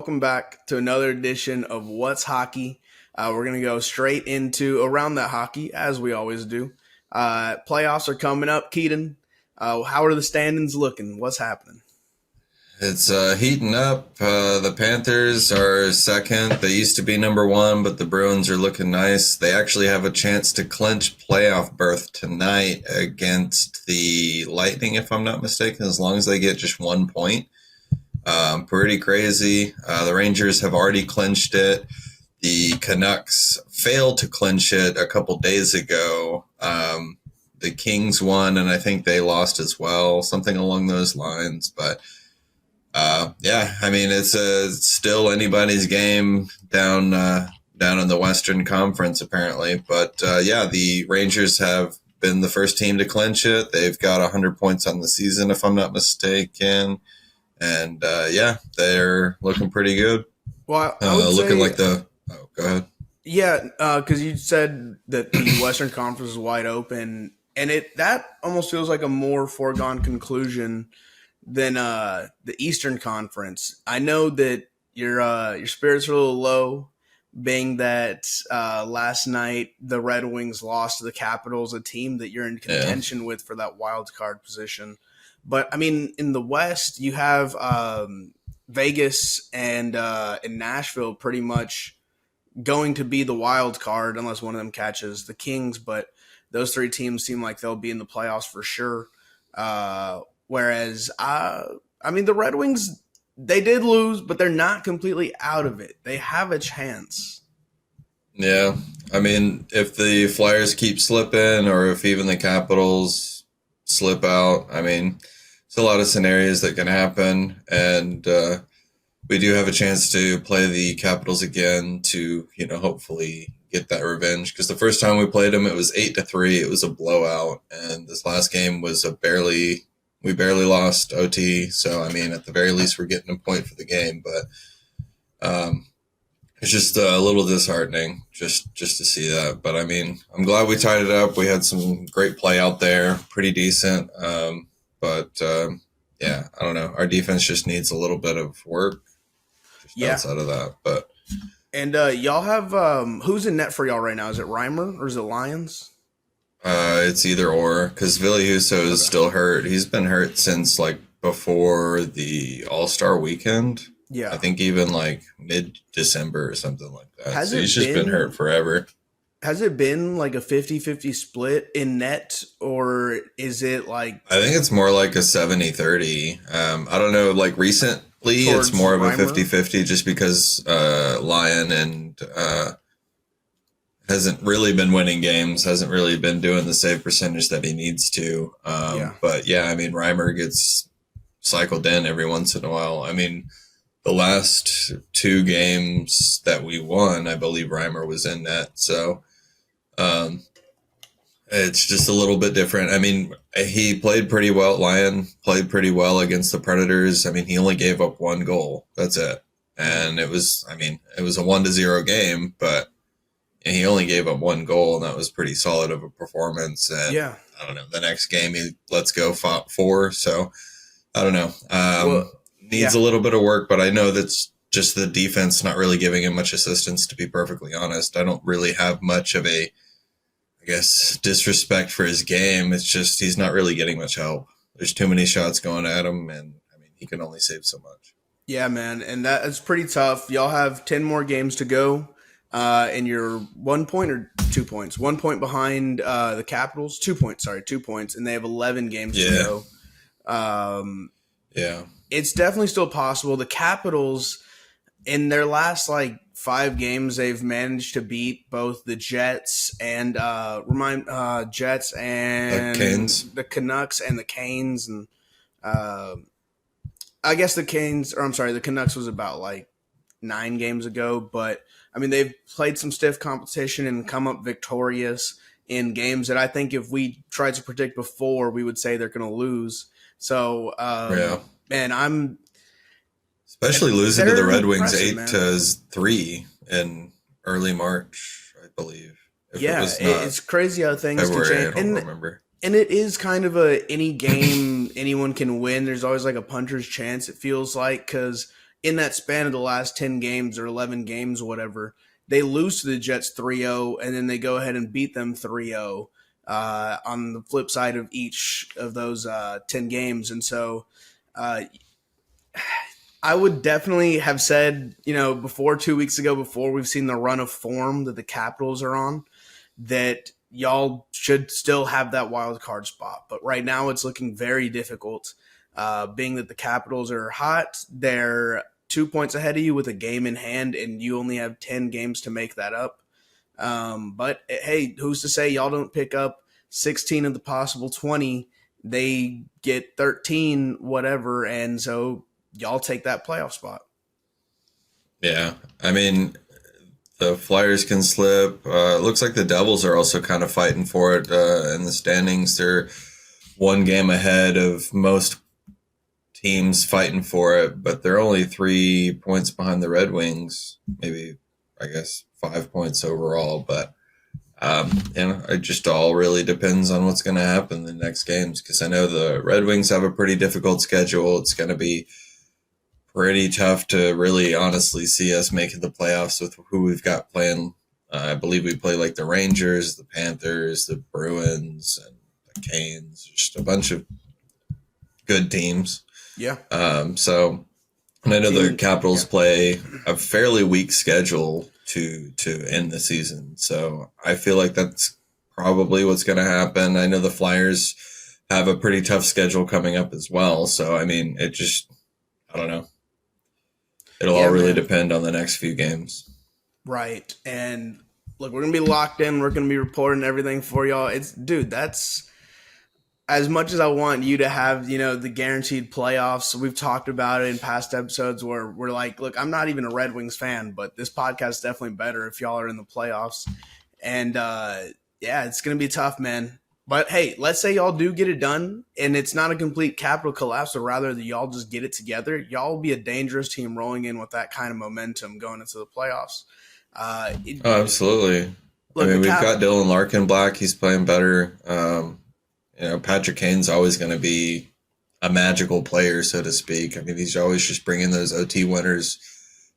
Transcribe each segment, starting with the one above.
Welcome back to another edition of What's Hockey. We're going to go straight into Around That Hockey, as we always do. Playoffs are coming up. Keaton, how are the standings looking? What's happening? It's heating up. The Panthers are second. They used to be number one, but the Bruins are looking nice. They actually have a chance to clinch playoff berth tonight against the Lightning, if I'm not mistaken, as long as they get just 1 point. Pretty crazy. The Rangers have already clinched it. The Canucks failed to clinch it a couple days ago. The Kings won, and I think they lost as well, something along those lines. But yeah, I mean, it's still anybody's game down in the Western Conference, apparently. But yeah, the Rangers have been the first team to clinch it. They've got 100 points on the season, if I'm not mistaken. And yeah, they're looking pretty good. Well, I would Looking say, like the. Oh, go ahead. yeah, because you said that the Western Conference is wide open, and that almost feels like a more foregone conclusion than the Eastern Conference. I know that your spirits are a little low, being that last night the Red Wings lost to the Capitals, a team that you're in Yeah. contention with for that wild card position. But I mean, in the West, you have Vegas and Nashville pretty much going to be the wild card unless one of them catches the Kings. But those three teams seem like they'll be in the playoffs for sure. Whereas, I mean, the Red Wings, they did lose, but they're not completely out of it. They have a chance. Yeah. I mean, if the Flyers keep slipping, or if even the Capitals slip out, I mean, there's a lot of scenarios that can happen. And we do have a chance to play the Capitals again to, hopefully get that revenge. Because the first time we played them, it was 8-3. It was a blowout. And this last game was we barely lost OT. So, I mean, at the very least, we're getting a point for the game. But it's just a little disheartening just to see that. But, I mean, I'm glad we tied it up. We had some great play out there, pretty decent. But yeah, I don't know. Our defense just needs a little bit of work just Yeah. outside of that. But And y'all have who's in net for y'all right now? Is it Reimer or is it Lions? it's either or, because Billy Huso is Okay. still hurt. He's been hurt since like before the All-Star weekend. I Yeah. think even like mid-December or something like that. Has So he's it just been hurt been forever. has it been like a 50-50 split in net, or is it like I think it's more like a 70-30. I don't know, like recently it's towards more of a Reimer? 50-50 just because Lion and hasn't really been winning games, hasn't really been doing the save percentage that he needs to. Yeah. But yeah, I mean, Reimer gets cycled in every once in a while. I mean, the last two games that we won, I believe Reimer was in net. So um, it's just a little bit different. I mean, he played pretty well. Lion played pretty well against the Predators. I mean, he only gave up one goal. That's it. Mhm. And it was a 1-0 game, but he only gave up one goal, and that was pretty solid of a performance. And Yeah. I don't know, the next game he lets go four. So I don't know. Well, Needs a yeah. little bit of work, but I know that's just the defense not really giving him much assistance, to be perfectly honest. I don't really have much of a, I guess, disrespect for his game. It's just he's not really getting much help. There's too many shots going at him, and I mean, he can only save so much. Yeah, man, and that is pretty tough. Y'all have 10 more games to go. And you're 1 point or 2 points? 1 point behind the Capitals. 2 points, sorry, 2 points, and they have 11 games to Yeah, go. Um, yeah, it's definitely still possible. The Capitals, in their last like 5 games, they've managed to beat both the Jets and Jets Canes. and the Canucks and the Canes, and uh, I guess the Canes, or I'm sorry, the Canucks was about like 9 games ago, but I mean they've played some stiff competition and come up victorious in games that I think if we tried to predict before, we would say they're going to lose. So, Yeah. man, Especially losing to the they're Red Wings impressive, eight man. to three in early March, I believe. If it Yeah, was not it's crazy how things can February, change, I don't remember. and it is kind of a any game anyone can win. There's always like a puncher's chance. It feels like because in that span of the last 10 games or 11 games, or whatever, they lose to the Jets 3-0, and then they go ahead and beat them 3-0 on the flip side of each of those 10 games. And so uh, I would definitely have said, before 2 weeks ago, before we've seen the run of form that the Capitals are on, that y'all should still have that wild card spot. But right now it's looking very difficult, being that the Capitals are hot. They're 2 points ahead of you with a game in hand, and you only have 10 games to make that up. But hey, who's to say y'all don't pick up 16 of the possible 20? They get 13, whatever, and so y'all take that playoff spot. Yeah, I mean, the Flyers can slip. It looks like the Devils are also kind of fighting for it in the standings. They're one game ahead of most teams fighting for it, but they're only 3 points behind the Red Wings. Maybe, I guess, 5 points overall. But it just all really depends on what's going to happen in the next games. Because I know the Red Wings have a pretty difficult schedule. It's going to be pretty tough to really honestly see us making the playoffs with who we've got playing. I believe we play like the Rangers, the Panthers, the Bruins, and the Canes. Just a bunch of good teams. Yeah. And I know the Capitals play a fairly weak schedule to end the season. So I feel like that's probably what's going to happen. I know the Flyers have a pretty tough schedule coming up as well. So, I mean, I don't know. It'll all really depend on the next few games. Right. And look, we're going to be locked in. We're going to be reporting everything for y'all. That's as much as I want you to have, the guaranteed playoffs. We've talked about it in past episodes where we're like, look, I'm not even a Red Wings fan, but this podcast is definitely better if y'all are in the playoffs. And it's going to be tough, man. But hey, let's say y'all do get it done and it's not a complete capital collapse, but rather that y'all just get it together. Y'all will be a dangerous team rolling in with that kind of momentum going into the playoffs. Absolutely. Look, I mean, we've got Dylan Larkin back. He's playing better. Patrick Kane's always going to be a magical player, so to speak. I mean, he's always just bringing those OT winners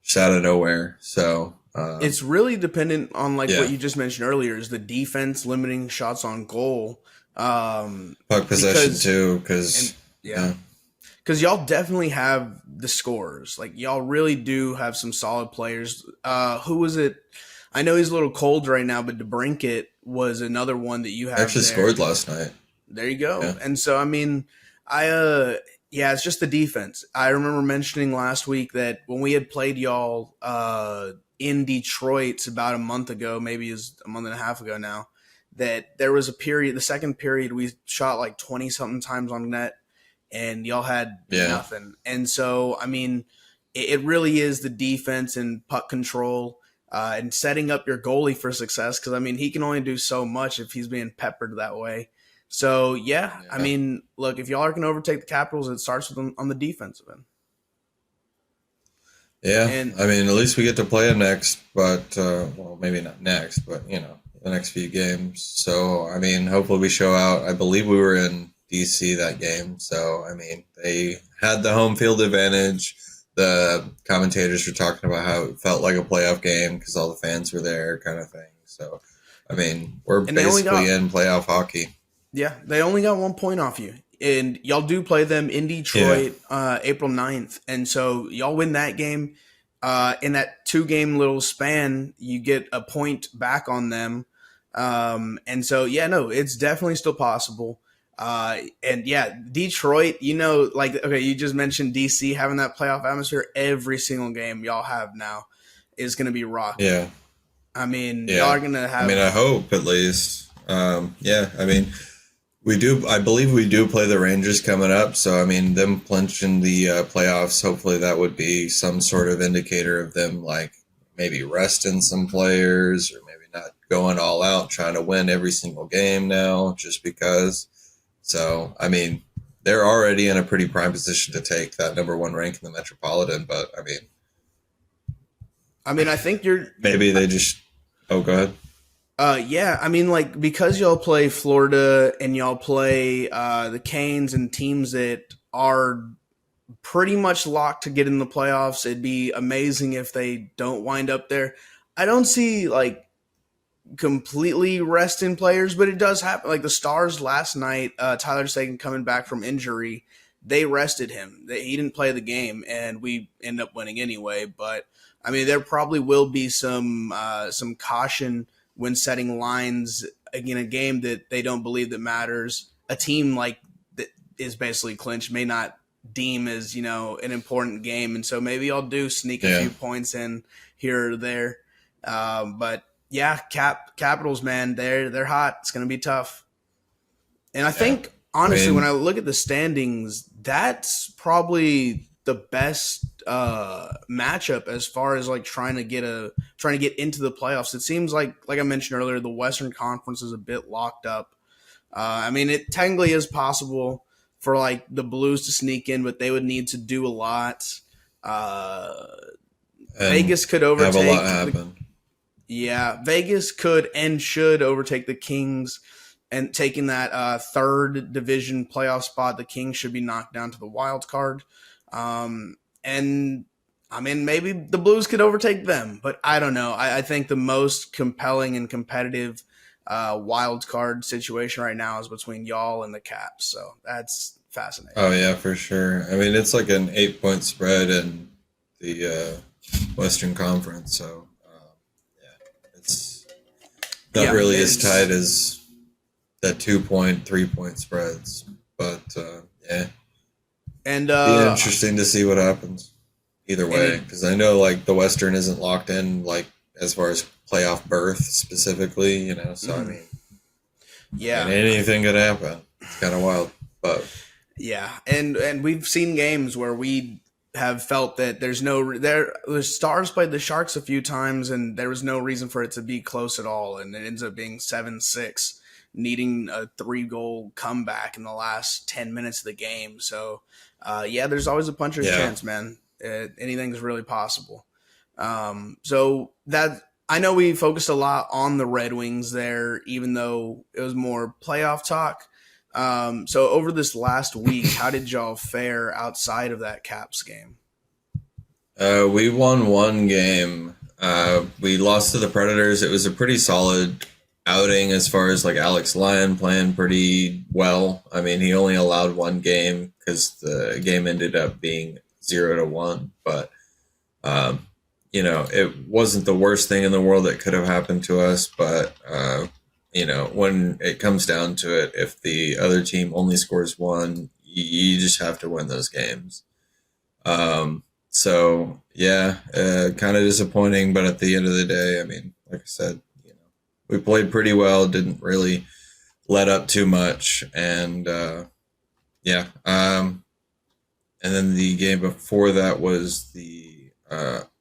just out of nowhere. So it's really dependent on what you just mentioned earlier is the defense limiting shots on goal. Puck possession too, because y'all definitely have the scorers. Like y'all really do have some solid players. Who was it? I know he's a little cold right now, but DeBrincat was another one that you have. Actually scored last night. There you go. Yeah. And so, I mean, it's just the defense. I remember mentioning last week that when we had played y'all in Detroit about a month ago, maybe is a month and a half ago now, that there was a period, the second period, we shot like 20-something times on net, and y'all had nothing. And so, I mean, it really is the defense and puck control and setting up your goalie for success because, I mean, he can only do so much if he's being peppered that way. So, I mean, look, if y'all are going to overtake the Capitals, it starts with them on the defensive end. Yeah, I mean, at least we get to play them next, but, maybe not next, but, the next few games. So, I mean, hopefully we show out. I believe we were in D.C. that game. So, I mean, they had the home field advantage. The commentators were talking about how it felt like a playoff game because all the fans were there kind of thing. So, I mean, we're basically in playoff hockey. Yeah, they only got 1 point off you. And y'all do play them in Detroit April 9th. And so y'all win that game. In that 2-game little span, you get a point back on them. And so, it's definitely still possible. Detroit, you just mentioned DC having that playoff atmosphere. Every single game y'all have now is going to be rocky. Yeah. I mean, y'all are going to have. I mean, I hope at least. I mean, I believe we do play the Rangers coming up. So, I mean, them clinching the playoffs, hopefully that would be some sort of indicator of them, like maybe resting some players or maybe not going all out trying to win every single game now just because. So, I mean, they're already in a pretty prime position to take that number 1 rank in the Metropolitan. But, I mean, I think maybe they just – oh, go ahead. I mean, because y'all play Florida and y'all play the Canes and teams that are pretty much locked to get in the playoffs. It'd be amazing if they don't wind up there. I don't see like completely resting players, but it does happen. Like the Stars last night, Tyler Seguin coming back from injury, they rested him. He didn't play the game, and we end up winning anyway. But I mean, there probably will be some caution when setting lines in a game that they don't believe that matters. A team like that is basically clinched may not deem as an important game, and so maybe I'll do sneak a few points in here or there. But yeah, Capitals, man, they're hot. It's going to be tough. And I think honestly, when I look at the standings, that's probably the best matchup as far as like trying to get into the playoffs. It seems like I mentioned earlier, the Western Conference is a bit locked up. I mean, it technically is possible for like the Blues to sneak in, but they would need to do a lot. Vegas could overtake. Have a lot happen. Vegas could and should overtake the Kings, and taking that third division playoff spot. The Kings should be knocked down to the wild card. And I mean, maybe the Blues could overtake them, but I don't know. I think the most compelling and competitive wild card situation right now is between y'all and the Caps. So that's fascinating. Oh yeah, for sure. I mean, it's like an 8-point spread in the Western Conference. So it's not really as tight as that 2-point, 3-point spreads. But and be interesting to see what happens either way, because I know like the Western isn't locked in like as far as playoff berth specifically, So I mean, anything could happen. It's kind of wild, but and we've seen games where we have felt that the Stars played the Sharks a few times, and there was no reason for it to be close at all, and it ends up being 7-6, needing a 3-goal comeback in the last 10 minutes of the game. So there's always a puncher's chance, man. Anything's really possible. So that I know we focused a lot on the Red Wings there, even though it was more playoff talk. So over this last week, how did y'all fare outside of that Caps game? We won one game. We lost to the Predators. It was a pretty solid outing as far as like Alex Lyon playing pretty well. I mean, he only allowed one game because the game ended up being 0-1, but it wasn't the worst thing in the world that could have happened to us. But when it comes down to it, if the other team only scores one, you just have to win those games. So kind of disappointing, but at the end of the day, I mean, like I said, we played pretty well, didn't really let up too much, and and then the game before that was the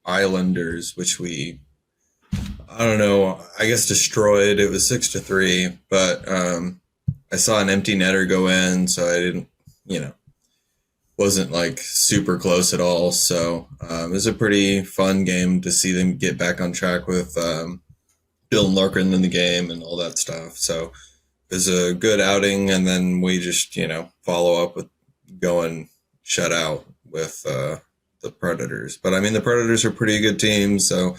Islanders, which we, I don't know, I guess destroyed. It was 6-3, but I saw an empty netter go in, so I didn't, wasn't like super close at all. So it was a pretty fun game to see them get back on track with Dylan Larkin in the game and all that stuff. So it was a good outing, and then we just, follow up with going shut out with the Predators. But I mean, the Predators are a pretty good team, so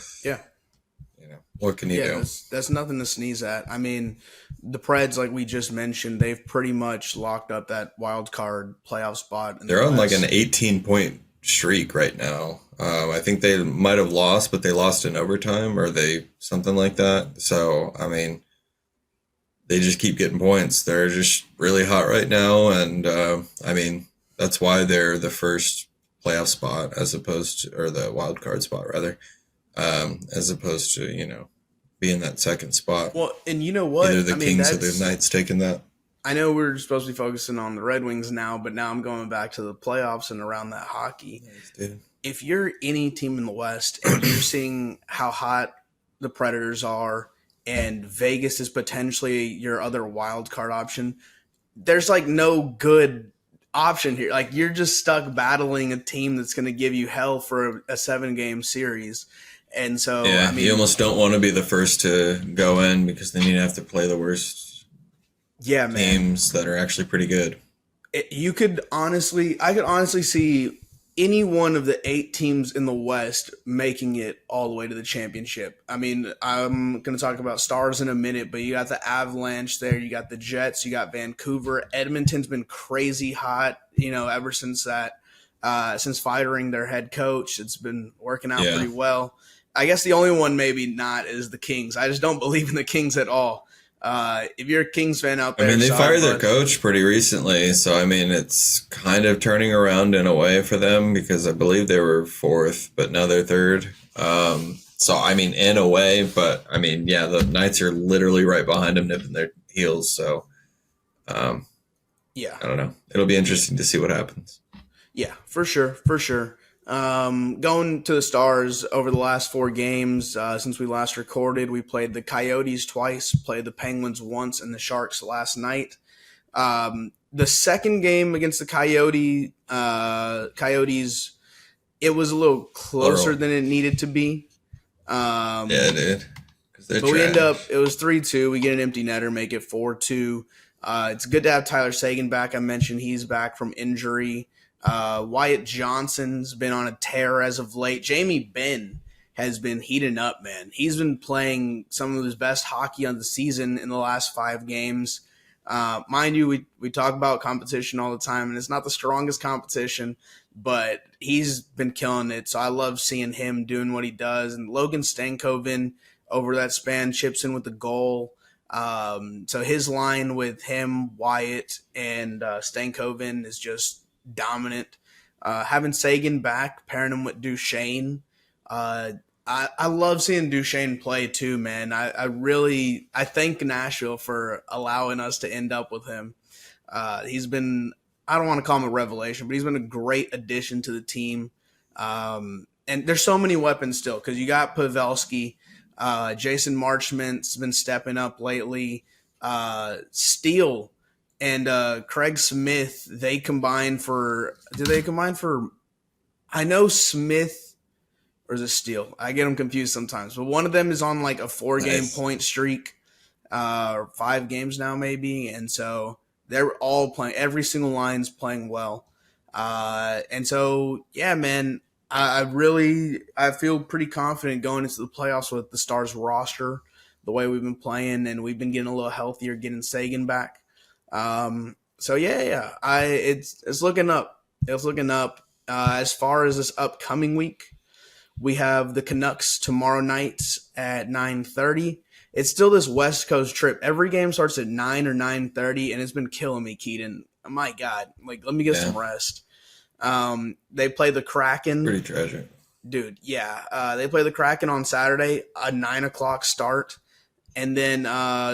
what can you do? That's nothing to sneeze at. I mean, the Preds, like we just mentioned, they've pretty much locked up that wild card playoff spot. They're on like an 18-point streak right now. I think they might have lost, but they lost in overtime, or something like that. So, I mean, they just keep getting points. They're just really hot right now, and I mean, that's why they're the first playoff spot or the wild card spot rather. As opposed to, being that second spot. Well, and you know what? Either the Kings or the Knights taking that. I know we're supposed to be focusing on the Red Wings now, but now I'm going back to the playoffs and around that hockey. Nice, if you're any team in the West and you're seeing how hot the Predators are and Vegas is potentially your other wild card option, there's like no good option here. Like you're just stuck battling a team that's going to give you hell for a 7-game series. And so, I mean, you almost don't want to be the first to go in, because then you have to play the worst teams that are actually pretty good. I could honestly see any one of the 8 teams in the West making it all the way to the championship. I mean, I'm going to talk about Stars in a minute, but you got the Avalanche there, you got the Jets, you got Vancouver. Edmonton's been crazy hot, ever since since firing their head coach. It's been working out pretty well. I guess the only one maybe not is the Kings. I just don't believe in the Kings at all. If you're a Kings fan out there, I mean, they fired their coach pretty recently, so I mean, it's kind of turning around in a way for them because I believe they were fourth, but now they're third. So I mean, in a way, but I mean, yeah, the Knights are literally right behind them, nipping their heels. So, yeah, I don't know. It'll be interesting to see what happens. Yeah, for sure, for sure. Going to the Stars over the last 4 games since we last recorded, we played the Coyotes twice, played the Penguins once, and the Sharks last night. The second game against the Coyotes, it was a little closer than it needed to be. Yeah, it did. But we end up, it was 3-2. We get an empty netter, make it 4-2. It's good to have Tyler Seguin back. I mentioned he's back from injury. Wyatt Johnson's been on a tear as of late. Jamie Benn has been heating up, man. He's been playing some of his best hockey on the season in the last 5 games. Mind you, we talk about competition all the time, and it's not the strongest competition, but he's been killing it. So I love seeing him doing what he does. And Logan Stankoven over that span chips in with the goal. So his line with him, Wyatt, and Stankoven is just dominant. Having Seguin back, pairing him with Duchesne. I love seeing Duchesne play too, man. I thank Nashville for allowing us to end up with him. He's been, I don't want to call him a revelation, but he's been a great addition to the team. And there's so many weapons still because you got Pavelski, Jason Marchment's been stepping up lately. Steele and Craig Smith, they combine for, I know Smith, or is it Steele? I get them confused sometimes, but one of them is on like a 4-game point streak, or 5 games now maybe. And so they're all playing, every single line's playing well. And so, yeah, man, I feel pretty confident going into the playoffs with the Stars roster, the way we've been playing, and we've been getting a little healthier, getting Seguin back. So yeah, it's looking up. It's looking up. As far as this upcoming week, we have the Canucks tomorrow night at 9:30. It's still this West Coast trip. Every game starts at 9 or 9:30, and it's been killing me, Keaton. My God, like let me get some rest. They play the Kraken. Pretty tragic, dude. Yeah, they play the Kraken on Saturday, a 9:00 start. And then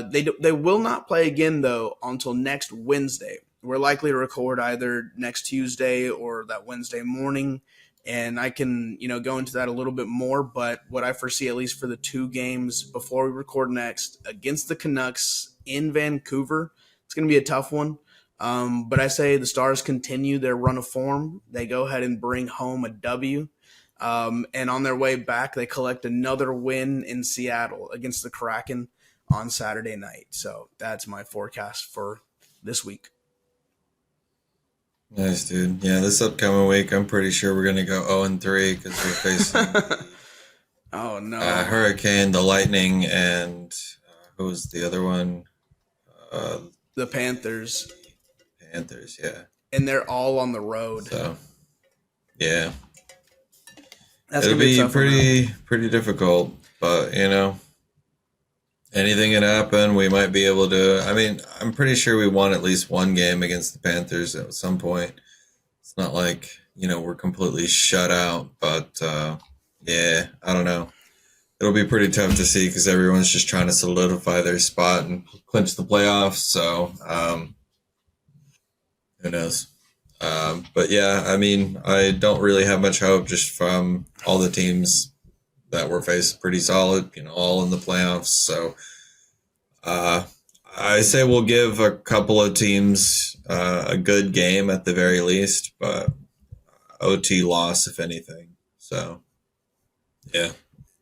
they will not play again, though, until next Wednesday. We're likely to record either next Tuesday or that Wednesday morning. And I can, go into that a little bit more. But what I foresee, at least for the 2 games before we record next, against the Canucks in Vancouver, it's going to be a tough one. But I say the Stars continue their run of form. They go ahead and bring home a W. And on their way back, they collect another win in Seattle against the Kraken on Saturday night. So that's my forecast for this week. Nice, dude. Yeah, this upcoming week, I'm pretty sure we're going to go 0-3 because we're facing oh, no. Hurricane, the Lightning, and who was the other one? The Panthers. Panthers, yeah. And they're all on the road. So, yeah. It'll be pretty difficult, but anything can happen. We might be able to. I mean, I'm pretty sure we won at least one game against the Panthers at some point. It's not like we're completely shut out, but yeah, I don't know. It'll be pretty tough to see because everyone's just trying to solidify their spot and clinch the playoffs. So who knows? But yeah, I mean, I don't really have much hope just from all the teams that we're facing pretty solid, all in the playoffs. So I say we'll give a couple of teams a good game at the very least, but OT loss if anything. So yeah.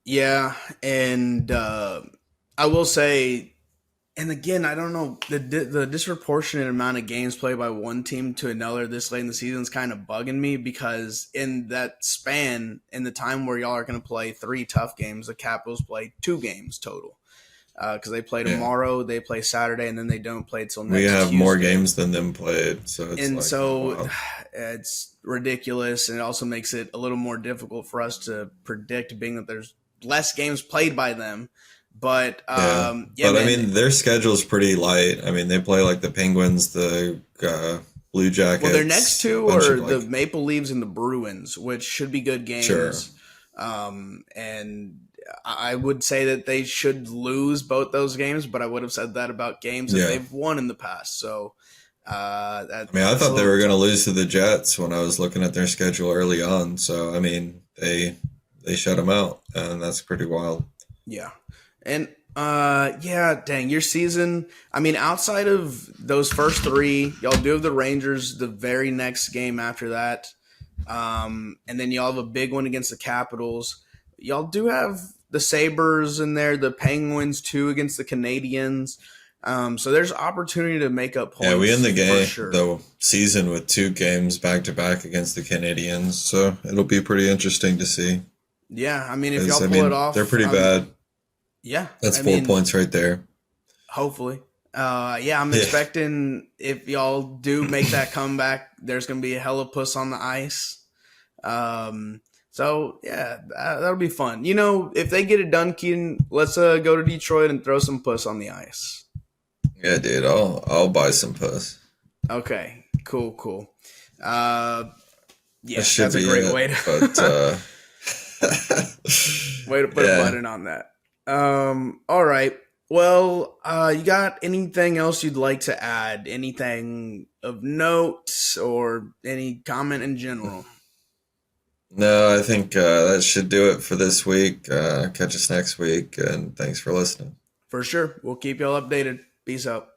Yeah, and I will say And again, I don't know, the disproportionate amount of games played by one team to another this late in the season is kind of bugging me, because in that span, in the time where y'all are going to play 3 tough games, the Capitals play 2 games total, because they play Yeah. tomorrow, they play Saturday, and then they don't play till We next have more Tuesday. games than them played, so it's And like so wow. it's ridiculous, and it also makes it a little more difficult for us to predict, being that there's less games played by them. But Yeah. yeah, But I man. mean, their schedule's pretty light. I mean, they play like the Penguins, the Blue Well, their next Jackets, a two bunch are of the like, Maple Leafs and the Bruins, which should be good sure. games. And I would say that they should lose both those games, but I would have said that about games that Yeah. they've won in the past. So I mean, I that's a thought they little were going to tough. lose to the Jets when I was looking at their schedule early on. So, I mean, they shut them out, and that's pretty wild. Yeah. And yeah, dang, your season, I mean, outside of those first 3, y'all do have the Rangers the very next game after that. And then y'all have a big one against the Capitals. Y'all do have the Sabres in there, the Penguins too against the Canadians. So there's opportunity to make up Yeah, we points end the for game, sure. the season with 2 games back to back against the Canadians. So it'll be pretty interesting to see. Yeah, I mean, if Because, y'all I pull it mean, they're off, pretty bad. yeah, That's I four mean, points right there. hopefully. Yeah, I'm Yeah. expecting if y'all do make that comeback, there's going to be a hella puss on the ice. So yeah, that'll be fun. You know, if they get it done, Keaton, let's go to Detroit and throw some puss on the ice. Yeah, dude, I'll buy some puss. Okay, cool. Uh, That yeah, should that's a be great it. way But to way to put a yeah. button on that. All right. Well, you got anything else you'd like to add? Anything of note or any comment in general? No, I think that should do it for this week. Catch us next week, and thanks for listening. For sure. We'll keep y'all updated. Peace out.